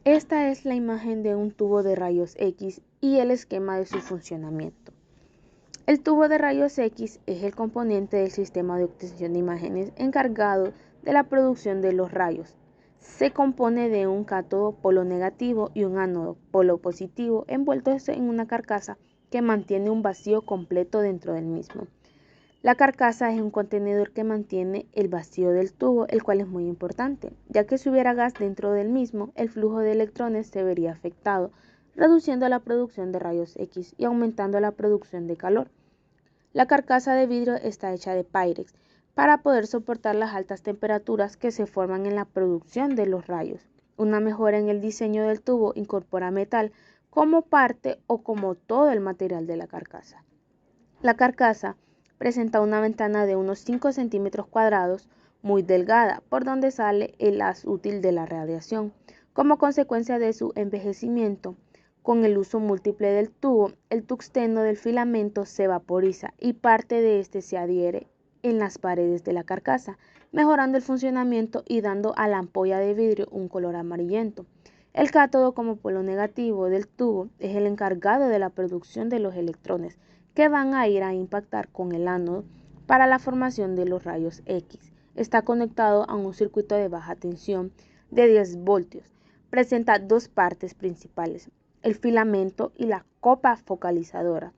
Esta es la imagen de un tubo de rayos X y el esquema de su funcionamiento. El tubo de rayos X es el componente del sistema de obtención de imágenes encargado de la producción de los rayos. Se compone de un cátodo polo negativo y un ánodo polo positivo envueltos en una carcasa que mantiene un vacío completo dentro del mismo. La carcasa es un contenedor que mantiene el vacío del tubo, el cual es muy importante, ya que si hubiera gas dentro del mismo, el flujo de electrones se vería afectado, reduciendo la producción de rayos X y aumentando la producción de calor. La carcasa de vidrio está hecha de Pyrex para poder soportar las altas temperaturas que se forman en la producción de los rayos. Una mejora en el diseño del tubo incorpora metal como parte o como todo el material de la carcasa. La carcasa presenta una ventana de unos 5 centímetros cuadrados muy delgada por donde sale el haz útil de la radiación. Como consecuencia de su envejecimiento, con el uso múltiple del tubo, el tungsteno del filamento se vaporiza y parte de este se adhiere en las paredes de la carcasa, mejorando el funcionamiento y dando a la ampolla de vidrio un color amarillento. El cátodo como polo negativo del tubo es el encargado de la producción de los electrones que van a ir a impactar con el ánodo para la formación de los rayos X. Está conectado a un circuito de baja tensión de 10 voltios. Presenta dos partes principales, el filamento y la copa focalizadora.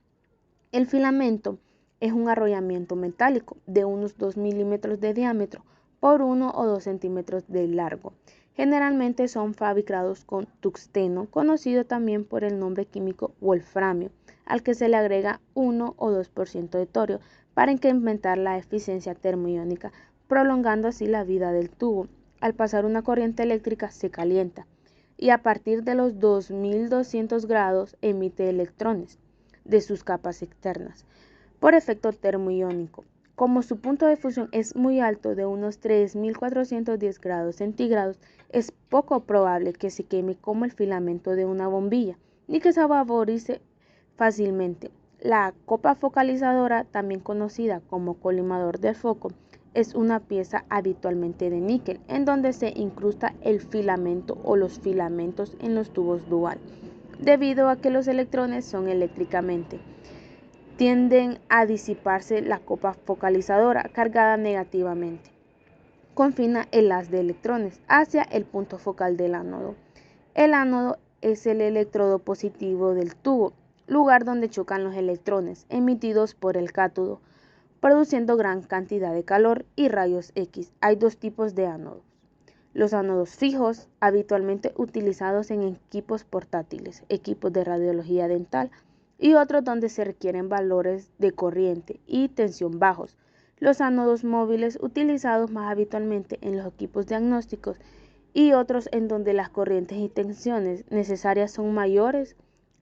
El filamento es un arrollamiento metálico de unos 2 milímetros de diámetro por 1 o 2 centímetros de largo. Generalmente son fabricados con tungsteno, conocido también por el nombre químico wolframio, al que se le agrega 1 o 2% de torio para incrementar la eficiencia termoiónica, prolongando así la vida del tubo. Al pasar una corriente eléctrica se calienta y a partir de los 2200 grados emite electrones de sus capas externas por efecto termoiónico. Como su punto de fusión es muy alto, de unos 3410 grados centígrados, es poco probable que se queme como el filamento de una bombilla, ni que se vaporice fácilmente. La copa focalizadora, también conocida como colimador del foco, es una pieza habitualmente de níquel, en donde se incrusta el filamento o los filamentos en los tubos dual, debido a que los electrones son eléctricamente tienden a disiparse la copa focalizadora cargada negativamente. Confina el haz de electrones hacia el punto focal del ánodo. El ánodo es el electrodo positivo del tubo, lugar donde chocan los electrones emitidos por el cátodo, produciendo gran cantidad de calor y rayos X. Hay dos tipos de ánodos. Los ánodos fijos, habitualmente utilizados en equipos portátiles, equipos de radiología dental, y otros donde se requieren valores de corriente y tensión bajos. Los ánodos móviles, utilizados más habitualmente en los equipos diagnósticos, y otros en donde las corrientes y tensiones necesarias son mayores.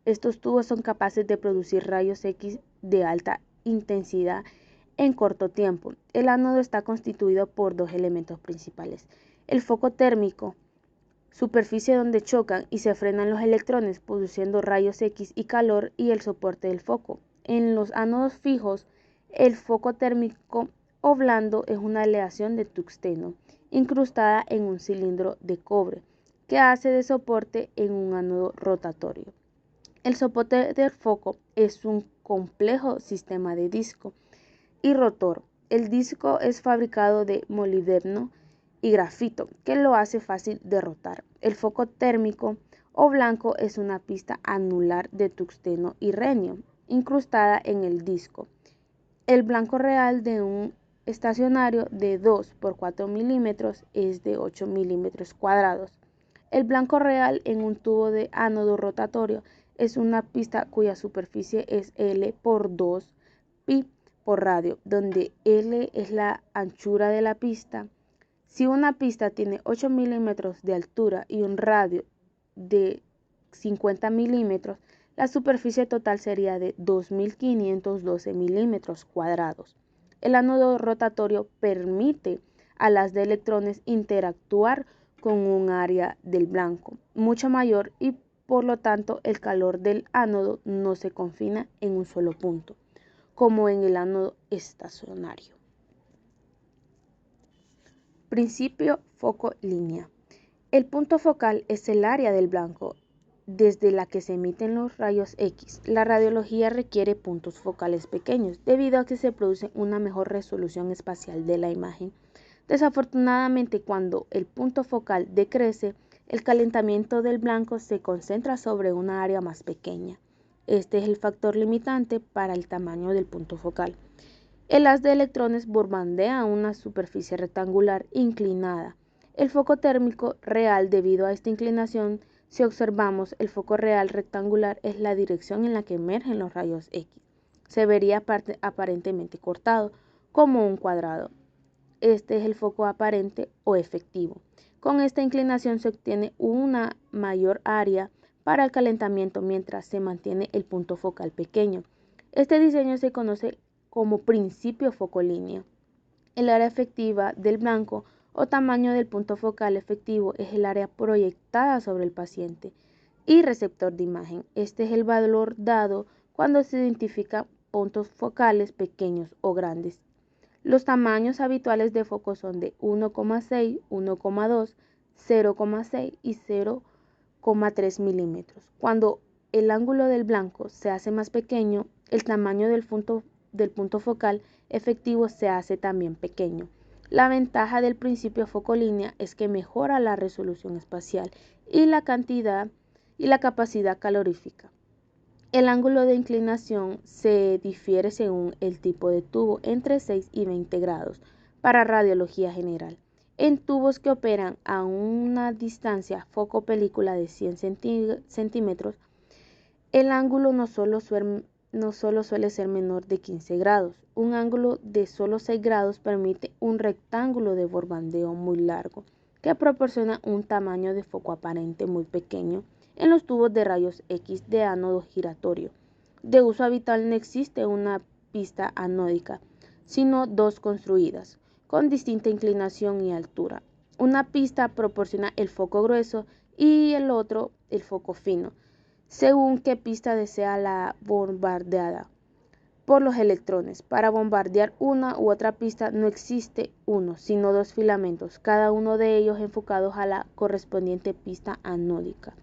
Estos tubos son capaces de producir rayos X de alta intensidad en corto tiempo. El ánodo está constituido por dos elementos principales: el foco térmico, superficie donde chocan y se frenan los electrones produciendo rayos X y calor, y el soporte del foco. En los ánodos fijos, el foco térmico o blando es una aleación de tungsteno incrustada en un cilindro de cobre que hace de soporte en un ánodo rotatorio. El soporte del foco es un complejo sistema de disco y rotor. El disco es fabricado de molibdeno y grafito, que lo hace fácil de rotar. El foco térmico o blanco es una pista anular de tungsteno y renio incrustada en el disco. El blanco real de un estacionario de 2 por 4 milímetros es de 8 milímetros cuadrados. El blanco real en un tubo de ánodo rotatorio es una pista cuya superficie es L por 2 pi por radio, donde L es la anchura de la pista. Si una pista tiene 8 milímetros de altura y un radio de 50 milímetros, la superficie total sería de 2512 milímetros cuadrados. El ánodo rotatorio permite a las de electrones interactuar con un área del blanco mucho mayor, y por lo tanto el calor del ánodo no se confina en un solo punto, como en el ánodo estacionario. Principio foco-línea. El punto focal es el área del blanco desde la que se emiten los rayos X. La radiología requiere puntos focales pequeños debido a que se produce una mejor resolución espacial de la imagen. Desafortunadamente, cuando el punto focal decrece, el calentamiento del blanco se concentra sobre una área más pequeña. Este es el factor limitante para el tamaño del punto focal. El haz de electrones bombardea una superficie rectangular inclinada. El foco térmico real debido a esta inclinación, si observamos el foco real rectangular, es la dirección en la que emergen los rayos X. Se vería aparentemente cortado, como un cuadrado. Este es el foco aparente o efectivo. Con esta inclinación se obtiene una mayor área para el calentamiento mientras se mantiene el punto focal pequeño. Este diseño se conoce como principio focolíneo. El área efectiva del blanco o tamaño del punto focal efectivo es el área proyectada sobre el paciente y receptor de imagen. Este es el valor dado cuando se identifican puntos focales pequeños o grandes. Los tamaños habituales de foco son de 1,6, 1,2, 0,6 y 0,3 milímetros. Cuando el ángulo del blanco se hace más pequeño, el tamaño del punto focal efectivo se hace también pequeño. La ventaja del principio focolínea es que mejora la resolución espacial y la capacidad calorífica. El ángulo de inclinación se difiere según el tipo de tubo, entre 6 y 20 grados para radiología general. En tubos que operan a una distancia foco-película de 100 centímetros, el ángulo no solo suele ser menor de 15 grados. Un ángulo de solo 6 grados permite un rectángulo de bombardeo muy largo, que proporciona un tamaño de foco aparente muy pequeño en los tubos de rayos X de ánodo giratorio. De uso habitual no existe una pista anódica, sino dos construidas, con distinta inclinación y altura. Una pista proporciona el foco grueso y el otro el foco fino, según qué pista desea la bombardeada por los electrones. Para bombardear una u otra pista no existe uno, sino dos filamentos, cada uno de ellos enfocados a la correspondiente pista anódica.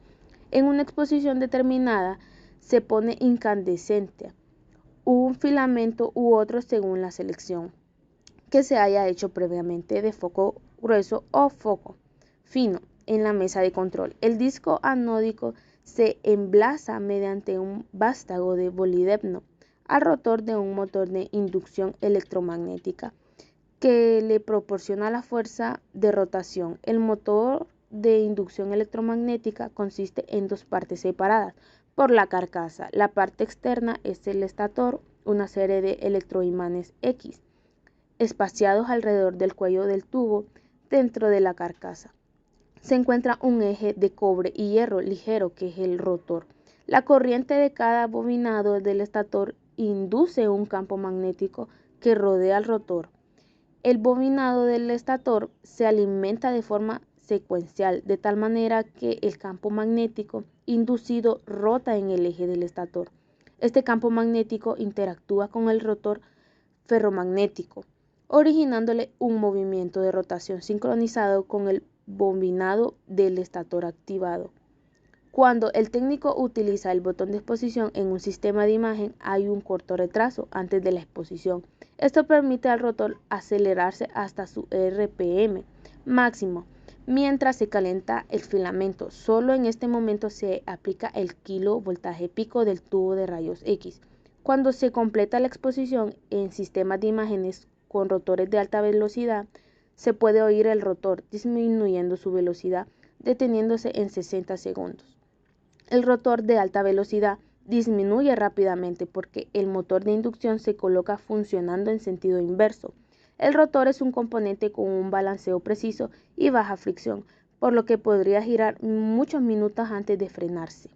En una exposición determinada se pone incandescente un filamento u otro según la selección que se haya hecho previamente de foco grueso o foco fino en la mesa de control. El disco anódico se enlaza mediante un vástago de molibdeno al rotor de un motor de inducción electromagnética que le proporciona la fuerza de rotación. El motor de inducción electromagnética consiste en dos partes separadas por la carcasa. La parte externa es el estator, una serie de electroimanes X, espaciados alrededor del cuello del tubo dentro de la carcasa. Se encuentra un eje de cobre y hierro ligero que es el rotor. La corriente de cada bobinado del estator induce un campo magnético que rodea el rotor. El bobinado del estator se alimenta de forma secuencial, de tal manera que el campo magnético inducido rota en el eje del estator. Este campo magnético interactúa con el rotor ferromagnético, originándole un movimiento de rotación sincronizado con el bobinado del estator activado. Cuando el técnico utiliza el botón de exposición en un sistema de imagen, hay un corto retraso antes de la exposición. Esto permite al rotor acelerarse hasta su RPM máximo mientras se calienta el filamento. Solo en este momento se aplica el kilovoltaje pico del tubo de rayos X. Cuando se completa la exposición en sistemas de imágenes con rotores de alta velocidad, se puede oír el rotor disminuyendo su velocidad, deteniéndose en 60 segundos. El rotor de alta velocidad disminuye rápidamente porque el motor de inducción se coloca funcionando en sentido inverso. El rotor es un componente con un balanceo preciso y baja fricción, por lo que podría girar muchos minutos antes de frenarse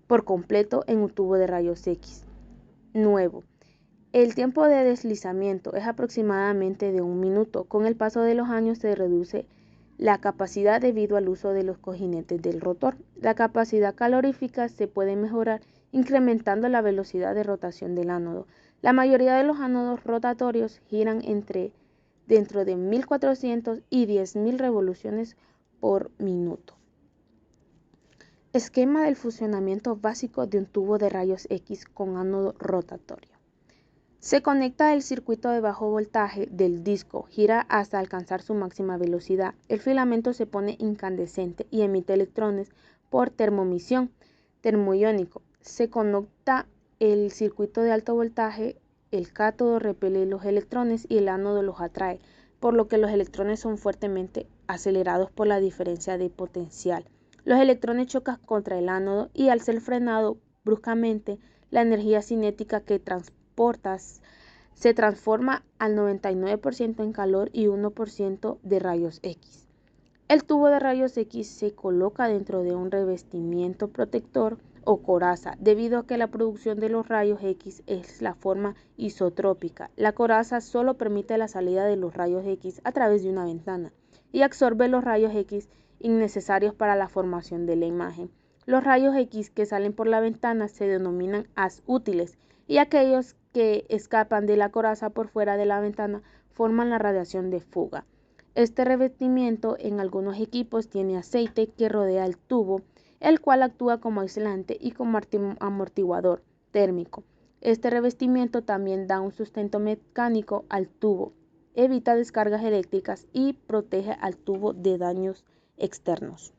por completo en un tubo de rayos X nuevo. El tiempo de deslizamiento es aproximadamente de 1 minuto. Con el paso de los años se reduce la capacidad debido al uso de los cojinetes del rotor. La capacidad calorífica se puede mejorar incrementando la velocidad de rotación del ánodo. La mayoría de los ánodos rotatorios giran dentro de 1400 y 10.000 revoluciones por minuto. Esquema del funcionamiento básico de un tubo de rayos X con ánodo rotatorio. Se conecta el circuito de bajo voltaje del disco, gira hasta alcanzar su máxima velocidad. El filamento se pone incandescente y emite electrones por termomisión termoiónico. Se conecta el circuito de alto voltaje, el cátodo repele los electrones y el ánodo los atrae, por lo que los electrones son fuertemente acelerados por la diferencia de potencial. Los electrones chocan contra el ánodo y al ser frenado bruscamente, la energía cinética que se transforma al 99% en calor y 1% de rayos X. El tubo de rayos X se coloca dentro de un revestimiento protector o coraza, debido a que la producción de los rayos X es la forma isotrópica. La coraza solo permite la salida de los rayos X a través de una ventana y absorbe los rayos X innecesarios para la formación de la imagen. Los rayos X que salen por la ventana se denominan haz útiles y aquellos que escapan de la coraza por fuera de la ventana forman la radiación de fuga. Este revestimiento en algunos equipos tiene aceite que rodea el tubo, el cual actúa como aislante y como amortiguador térmico. Este revestimiento también da un sustento mecánico al tubo, evita descargas eléctricas y protege al tubo de daños externos.